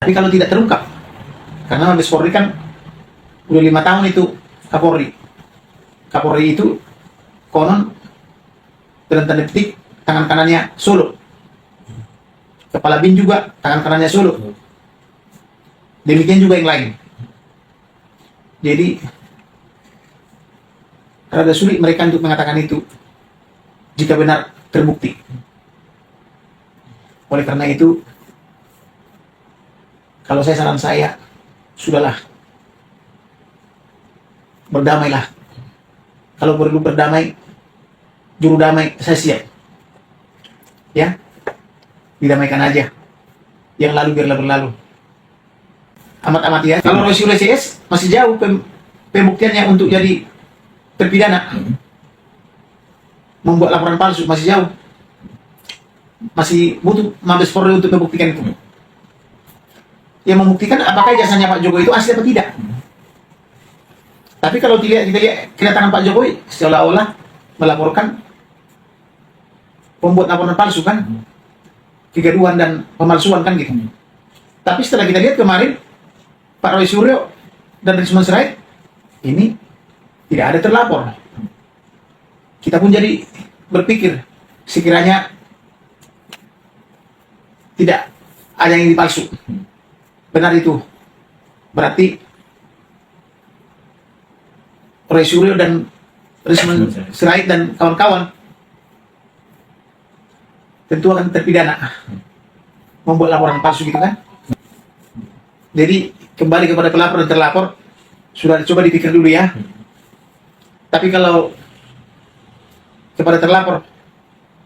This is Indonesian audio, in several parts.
Tapi kalau tidak terungkap, karena Mabes Polri kan udah 5 tahun itu Kapolri. Kapolri itu konon dalam tanda petik tangan kanannya Solo. Kepala BIN juga tangan kanannya Solo. Demikian juga yang lain. Jadi rada sulit mereka untuk mengatakan itu jika benar terbukti. Oleh karena itu, kalau saran saya, sudahlah, berdamailah. Kalau perlu berdamai, juru damai, saya siap. Ya, didamaikan aja. Yang lalu biarlah berlalu. Amat-amat ya. Kalau Roy Suryo CS masih jauh pembuktiannya untuk jadi terpidana. Membuat laporan palsu masih jauh. Masih butuh Mabes Polri untuk membuktikan itu. Yang membuktikan apakah jasanya Pak Jokowi itu asli atau tidak. Tapi kalau kita lihat kedatangan Pak Jokowi seolah-olah melaporkan pembuat laporan palsu kan, kegaduhan dan pemalsuan kan gitu. Tapi setelah kita lihat kemarin Pak Roy Suryo dan Risman Sirait ini tidak ada terlapor. Kita pun jadi berpikir sekiranya tidak ada yang dipalsu. Benar itu. Berarti Roy Suryo dan Risman Sirait dan kawan-kawan tentu akan terpidana membuat laporan palsu gitu kan. Jadi kembali kepada pelapor dan terlapor, sudah coba dipikir dulu ya. Tapi kalau kepada terlapor,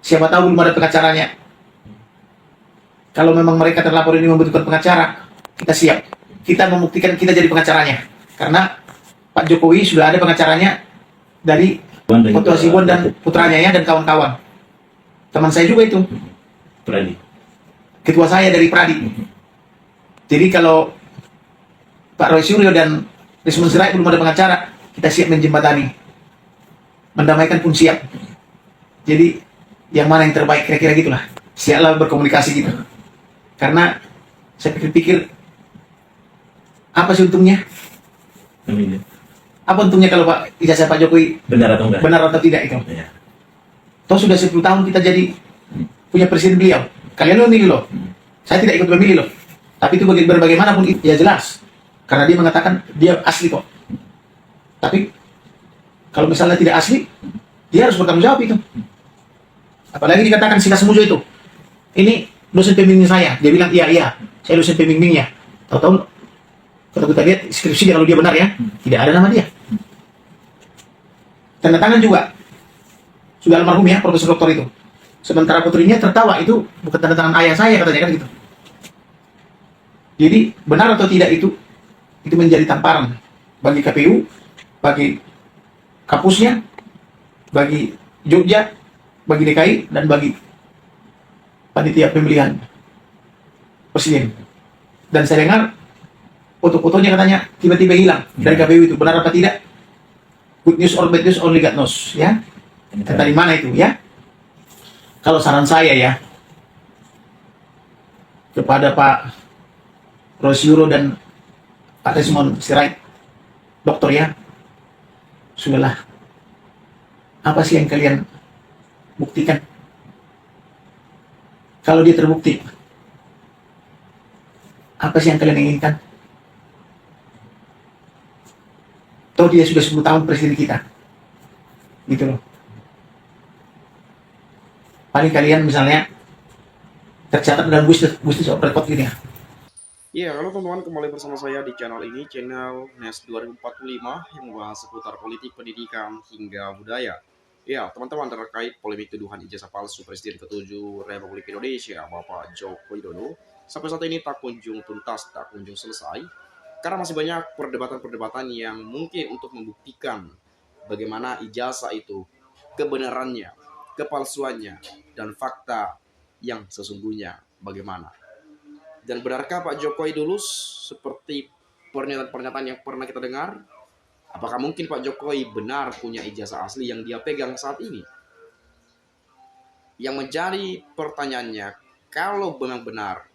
siapa tahu belum ada pengacaranya. Kalau memang mereka terlapor ini membutuhkan pengacara, kita siap. Kita membuktikan kita jadi pengacaranya. Karena Pak Jokowi sudah ada pengacaranya dari Ketua Sibuan dan putranya ya, dan kawan-kawan. Teman saya juga itu. Pradi. Ketua saya dari Pradi. Jadi kalau Pak Roy Suryo dan Risman Sirait belum ada pengacara, kita siap menjembatani. Mendamaikan pun siap. Jadi yang mana yang terbaik kira-kira gitulah. Siaplah berkomunikasi gitu. Karena saya pikir-pikir, apa sih untungnya? Amin. Apa untungnya kalau ijazah Pak Jokowi Benar atau enggak? benar atau tidak itu? Ya. Toh sudah 10 tahun kita jadi punya presiden beliau. Kalian lo milih loh. Saya tidak ikut memilih loh. Tapi itu bagaimanapun ya jelas. Karena dia mengatakan dia asli kok. Tapi kalau misalnya tidak asli, dia harus bertanggung jawab itu. Apalagi dikatakan Sila Semujo itu. Ini dosen pembimbing saya. Dia bilang iya, saya dosen pembimbingnya. Tahu-tahu kalau kita lihat skripsi kalau dia benar ya, tidak ada nama dia. Tanda tangan juga sudah almarhum ya, Profesor Doktor itu. Sementara putrinya tertawa, itu bukan tanda tangan ayah saya katanya kan gitu. Jadi benar atau tidak itu menjadi tamparan bagi KPU, bagi kampusnya, bagi Jogja, bagi DKI, dan bagi panitia pemilihan presiden. Dan saya dengar foto-fotonya katanya tiba-tiba hilang dari KPU itu. Benar apa tidak? Good news or bad news only God knows ya. Dari mana itu ya? Kalau saran saya ya kepada Pak Roy Suryo dan Pak Risman Sirait, dokter ya, sudahlah. Apa sih yang kalian buktikan? Kalau dia terbukti, apa sih yang kalian inginkan? Toh dia sudah 10 tahun presiden kita. Gitu loh. Paling kalian misalnya tercatat dalam Gusti of Record gitu ya. Ya, halo teman-teman, kembali bersama saya di channel ini, channel NES 2045 yang membahas seputar politik, pendidikan, hingga budaya. Ya, teman-teman, terkait polemik tuduhan ijazah palsu Presiden ke-7 Republik Indonesia, Bapak Joko Widodo, sampai saat ini tak kunjung tuntas, tak kunjung selesai, karena masih banyak perdebatan-perdebatan yang mungkin untuk membuktikan bagaimana ijazah itu, kebenarannya, kepalsuannya, dan fakta yang sesungguhnya bagaimana. Dan benarkah Pak Jokowi lulus seperti pernyataan-pernyataan yang pernah kita dengar? Apakah mungkin Pak Jokowi benar punya ijazah asli yang dia pegang saat ini? Yang menjadi pertanyaannya, kalau benar-benar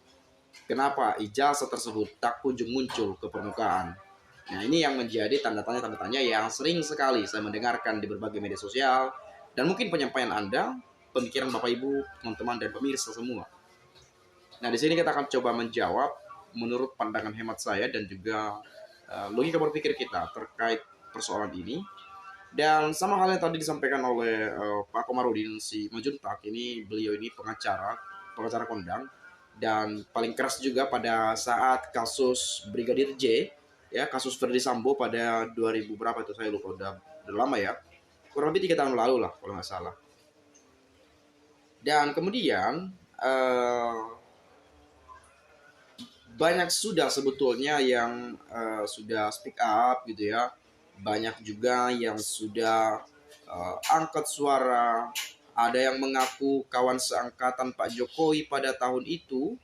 kenapa ijazah tersebut tak kunjung muncul ke permukaan? Nah, ini yang menjadi tanda tanya yang sering sekali saya mendengarkan di berbagai media sosial, dan mungkin penyampaian Anda, pemikiran Bapak Ibu, teman-teman, dan pemirsa semua. Nah, di sini kita akan coba menjawab menurut pandangan hemat saya dan juga logika berpikir kita terkait persoalan ini. Dan sama halnya tadi disampaikan oleh Pak Komarudin si Majuntak, ini beliau ini pengacara kondang, dan paling keras juga pada saat kasus Brigadir J, ya, kasus Verdi Sambo pada 2000 berapa itu saya lupa, udah lama ya, kurang lebih 3 tahun lalu lah kalau nggak salah. Dan kemudian banyak sudah sebetulnya yang sudah speak up gitu ya, banyak juga yang sudah angkat suara. Ada yang mengaku kawan seangkatan Pak Jokowi pada tahun itu,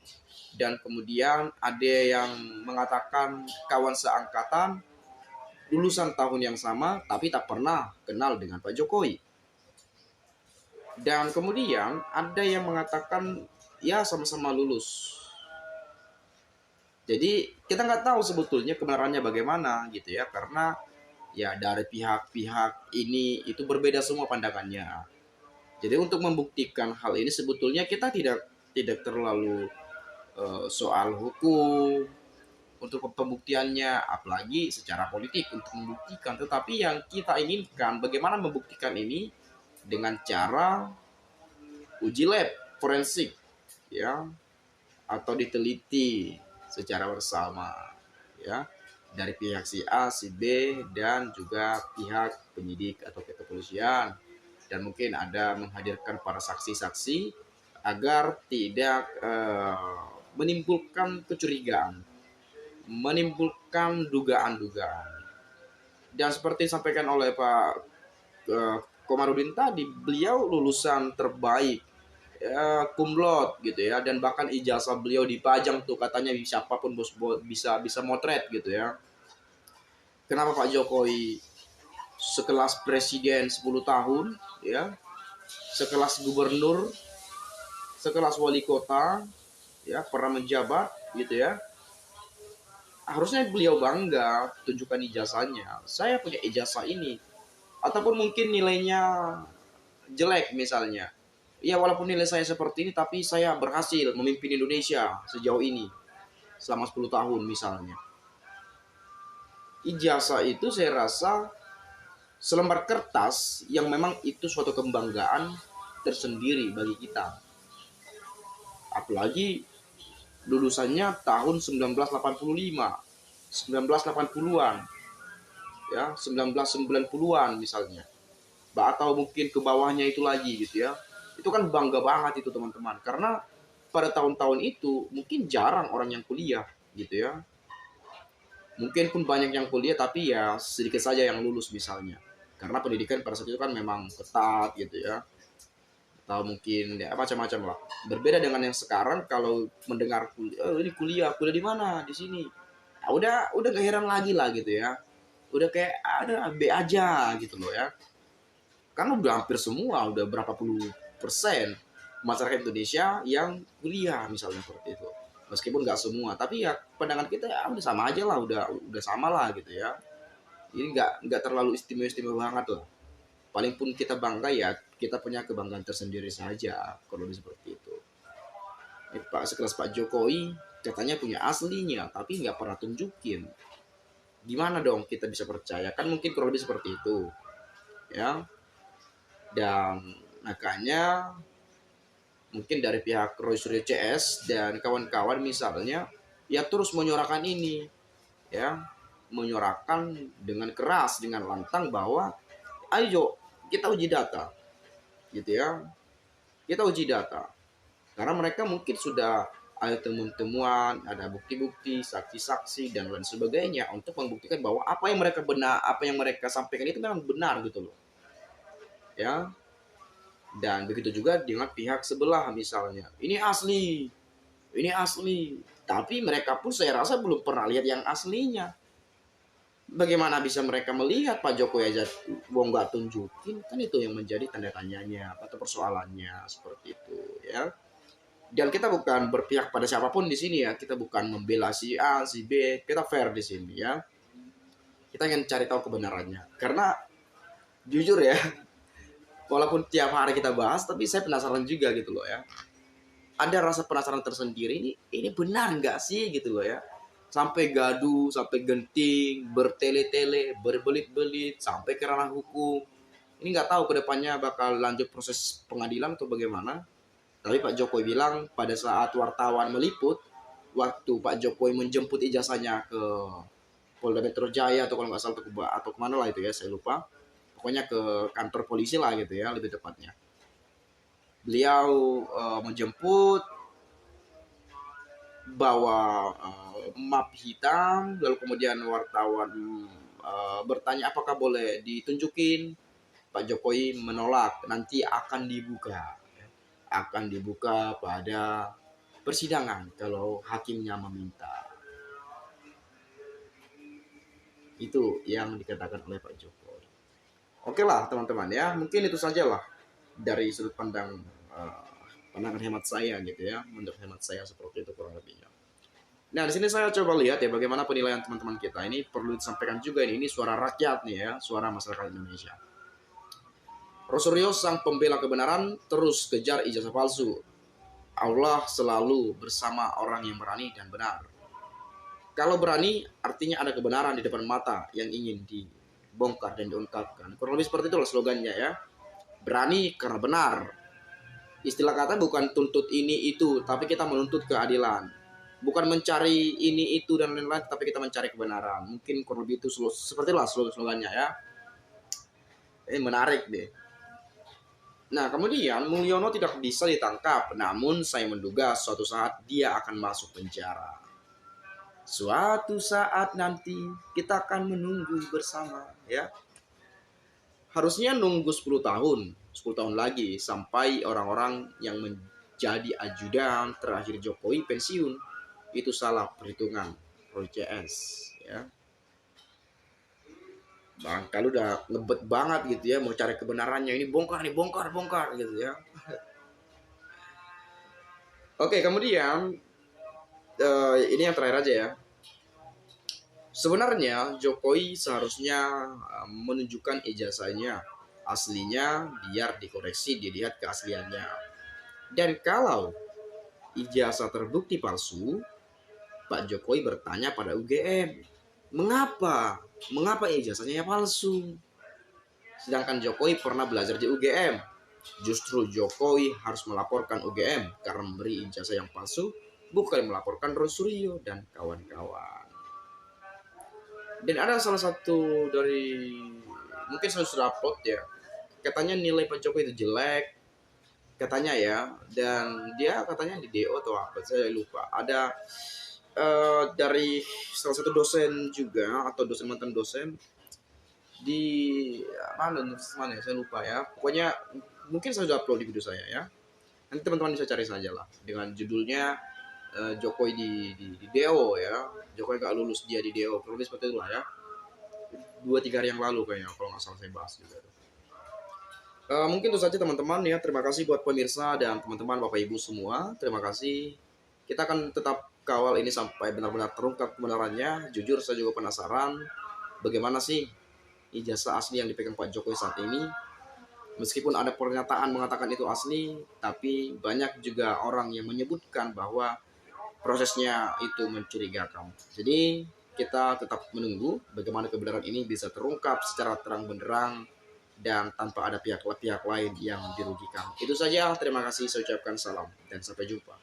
dan kemudian ada yang mengatakan kawan seangkatan lulusan tahun yang sama tapi tak pernah kenal dengan Pak Jokowi. Dan kemudian ada yang mengatakan ya sama-sama lulus. Jadi kita nggak tahu sebetulnya kebenarannya bagaimana gitu ya, karena ya dari pihak-pihak ini itu berbeda semua pandangannya. Jadi untuk membuktikan hal ini sebetulnya kita tidak terlalu soal hukum untuk pembuktiannya, apalagi secara politik untuk membuktikan. Tetapi yang kita inginkan bagaimana membuktikan ini dengan cara uji lab forensik, ya, atau diteliti secara bersama, ya, dari pihak si A, si B, dan juga pihak penyidik atau kepolisian, dan mungkin ada menghadirkan para saksi-saksi agar tidak menimbulkan kecurigaan, menimbulkan dugaan-dugaan. Dan seperti disampaikan oleh Pak Komarudin tadi, beliau lulusan terbaik, ya, cum laude gitu ya, dan bahkan ijazah beliau dipajang tuh katanya siapapun bisa motret gitu ya. Kenapa Pak Jokowi sekelas presiden 10 tahun ya, sekelas gubernur, sekelas wali kota ya, pernah menjabat gitu ya, harusnya beliau bangga tunjukkan ijazahnya, saya punya ijazah ini. Ataupun mungkin nilainya jelek misalnya, ya walaupun nilai saya seperti ini tapi saya berhasil memimpin Indonesia sejauh ini selama 10 tahun misalnya. Ijazah itu saya rasa selembar kertas yang memang itu suatu kebanggaan tersendiri bagi kita. Apalagi lulusannya tahun 1985, 1980-an, ya, 1990-an misalnya. Atau mungkin ke bawahnya itu lagi gitu ya. Itu kan bangga banget itu teman-teman, karena pada tahun-tahun itu mungkin jarang orang yang kuliah gitu ya. Mungkin pun banyak yang kuliah tapi ya sedikit saja yang lulus misalnya. Karena pendidikan pada saat itu kan memang ketat gitu ya. Atau mungkin ya macam-macam lah. Berbeda dengan yang sekarang, kalau mendengar kuliah, oh, ini kuliah di mana? Di sini. Nah, udah gak heran lagi lah gitu ya. Udah kayak ada B aja gitu loh ya. Karena udah hampir semua, udah berapa puluh persen masyarakat Indonesia yang kuliah misalnya seperti itu. Meskipun nggak semua, tapi ya pandangan kita ya udah sama aja lah, udah sama lah gitu ya. Ini nggak terlalu istimewa banget lah. Paling pun kita bangga ya kita punya kebanggaan tersendiri saja kalau seperti itu. Pak sekelas Pak Jokowi katanya punya aslinya tapi nggak pernah tunjukin. Gimana dong kita bisa percaya? Kan mungkin kurang lebih seperti itu, ya. Dan makanya mungkin dari pihak Roy Suryo CS dan kawan-kawan misalnya ya terus menyuarakan ini, ya, menyuarakan dengan keras, dengan lantang bahwa ayo kita uji data gitu ya, kita uji data, karena mereka mungkin sudah ada temuan-temuan, ada bukti-bukti, saksi-saksi dan lain sebagainya untuk membuktikan bahwa apa yang mereka sampaikan itu memang benar gitu loh, ya. Dan begitu juga dengan pihak sebelah misalnya, ini asli, tapi mereka pun saya rasa belum pernah lihat yang aslinya. Bagaimana bisa mereka melihat Pak Jokowi aja wong nggak tunjukin? Kan itu yang menjadi tanda tanyanya atau persoalannya seperti itu, ya. Dan kita bukan berpihak pada siapapun di sini ya. Kita bukan membela si A, si B. Kita fair di sini ya. Kita ingin cari tahu kebenarannya. Karena jujur ya, walaupun tiap hari kita bahas, tapi saya penasaran juga gitu loh ya. Ada rasa penasaran tersendiri, ini benar nggak sih gitu loh ya. Sampai gaduh, sampai genting, bertele-tele, berbelit-belit, sampai ke ranah hukum. Ini nggak tahu kedepannya bakal lanjut proses pengadilan atau bagaimana. Tapi Pak Jokowi bilang pada saat wartawan meliput, waktu Pak Jokowi menjemput ijazahnya ke Polda Metro Jaya atau kalau nggak salah atau kemana lah itu ya, saya lupa. Pokoknya ke kantor polisi lah gitu ya, lebih tepatnya. Beliau menjemput, bawa map hitam, lalu kemudian wartawan bertanya apakah boleh ditunjukin. Pak Jokowi menolak, nanti akan dibuka pada persidangan kalau hakimnya meminta. Itu yang dikatakan oleh Pak Jokowi. Oke lah teman-teman ya, mungkin itu sajalah dari sudut pandang pandangan hemat saya gitu ya, menurut hemat saya seperti itu kurang lebihnya. Nah di sini saya coba lihat ya bagaimana penilaian teman-teman kita. Ini perlu disampaikan juga ini suara rakyat nih ya, suara masyarakat Indonesia. Rosario sang pembela kebenaran terus kejar ijazah palsu. Allah selalu bersama orang yang berani dan benar. Kalau berani artinya ada kebenaran di depan mata yang ingin dibongkar dan diungkapkan. Kurang lebih seperti itulah slogannya ya. Berani karena benar. Istilah kata bukan tuntut ini itu, tapi kita menuntut keadilan. Bukan mencari ini itu dan lain-lain, tapi kita mencari kebenaran. Mungkin kurang lebih itu seperti itulah slogannya ya. Ini menarik deh. Nah, kemudian Mulyono tidak bisa ditangkap, namun saya menduga suatu saat dia akan masuk penjara. Suatu saat nanti kita akan menunggu bersama, ya. Harusnya nunggu 10 tahun, 10 tahun lagi sampai orang-orang yang menjadi ajudan terakhir Jokowi pensiun. Itu salah perhitungan Roy CS, ya. Bang, kalau udah ngebet banget gitu ya, mau cari kebenarannya, ini bongkar gitu ya. Oke, kemudian ini yang terakhir aja ya. Sebenarnya Jokowi seharusnya menunjukkan ijazahnya aslinya biar dikoreksi, dilihat keasliannya. Dan kalau ijazah terbukti palsu, Pak Jokowi bertanya pada UGM, mengapa ijazahnya palsu? Sedangkan Jokowi pernah belajar di UGM. Justru Jokowi harus melaporkan UGM karena memberi ijazah yang palsu, bukan melaporkan Rosario dan kawan-kawan. Dan ada salah satu dari, mungkin saya sudah upload ya, katanya nilai Pak Jokowi itu jelek, katanya ya, dan dia katanya di DO atau apa, saya lupa. Ada dari salah satu dosen juga atau dosen mantan dosen di mana ya, saya lupa ya. Pokoknya mungkin saya sudah upload di video saya ya. Nanti teman-teman bisa cari saja lah dengan judulnya Jokowi di DO ya. Jokowi gak lulus, dia di DO. Kurang lebih seperti itulah ya. 2-3 hari yang lalu kayaknya kalau nggak salah saya bahas juga. Mungkin itu saja teman-teman ya. Terima kasih buat pemirsa dan teman-teman Bapak Ibu semua. Terima kasih. Kita akan tetap kawal ini sampai benar-benar terungkap kebenarannya. Jujur saya juga penasaran bagaimana sih ijazah asli yang dipegang Pak Jokowi saat ini. Meskipun ada pernyataan mengatakan itu asli, tapi banyak juga orang yang menyebutkan bahwa prosesnya itu mencurigakan. Jadi kita tetap menunggu bagaimana kebenaran ini bisa terungkap secara terang benderang dan tanpa ada pihak lain yang dirugikan. Itu saja, terima kasih, saya ucapkan salam dan sampai jumpa.